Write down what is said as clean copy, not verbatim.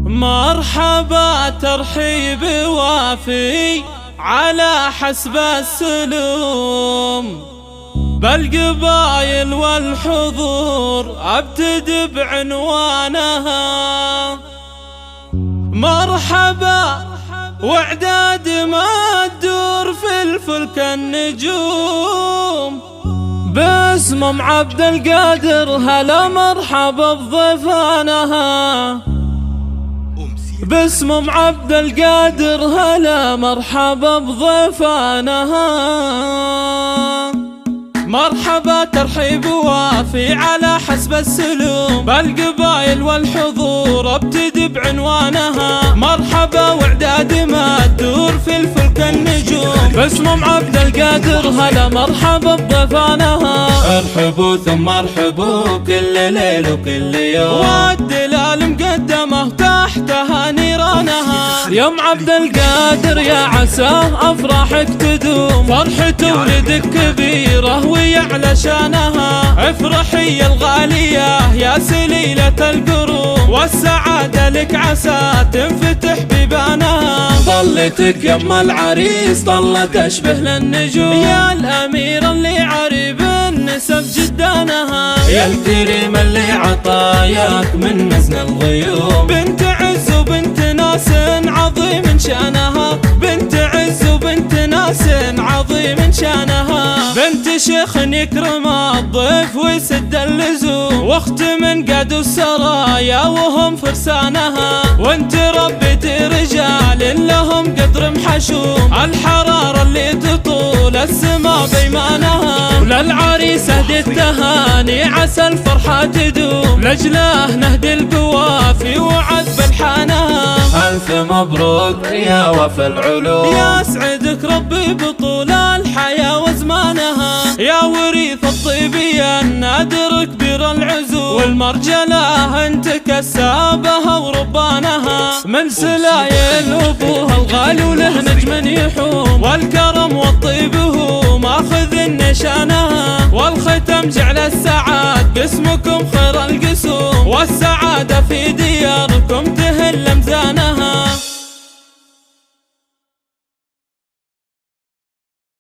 مرحبا ترحيب وافي على حسب السلوم، بالقبايل والحضور ابتدي بعنوانها. مرحبا واعداد ما تدور في الفلك النجوم، باسم عبد القادر هلا مرحبا بضيفانها. باسم عبد القادر هلا مرحبا بضيفانها. مرحبا ترحيب وافي على حسب السلوم، بالقبايل والحضور ابتدي بعنوانها. مرحبا واعداد ما تدور في الفلك النجوم، باسم عبد القادر هلا مرحبا بضيفانها. ارحبوا ثم ارحبوا كل ليل وكل يوم، والدلال مقدمه تحتها نيرانها. يوم عبد القادر يا عسى افراحك تدوم، فرحة ولدك كبيرة ويعلى شانها. افرحي يا الغالية يا سليلة القروم، والسعادة لك عسى تنفتح بيبانها. ظلتك يم العريس طلت اشبه للنجوم، يا الامير اللي عريب النسب جدانها. يا الكريم اللي عطاياك من مزن الغيوم، بنت عز وبنت ناس عظيم شانها. بنت عز وبنت ناس عظيم شانها. بنت شيخ يكرم الضيف ويسد اللزوم، واخت من قاد السرايا وهم فرسانها. وانت ربيتي رجال لهم قدر محشوم، الحرارة اللي تطول السما بيمانها. وللعريس اهدي التهاني عسى الفرحة تدوم، لاجله نهدي القوافي وعذب الحانها. ألف مبروك يا وفى العلوم، يا سعدك ربي بطول الحياة وزمانها. يا وريث الطيبية النادر كبير العزوم، والمرجلة انت كسابها وربانها. من سلايل ابوها الغالي وله نجم يحوم، والكرم والطيب هو ماخذ النشانها. والختم جعل السعاد باسمكم خير القسوم، والسعادة في دياركم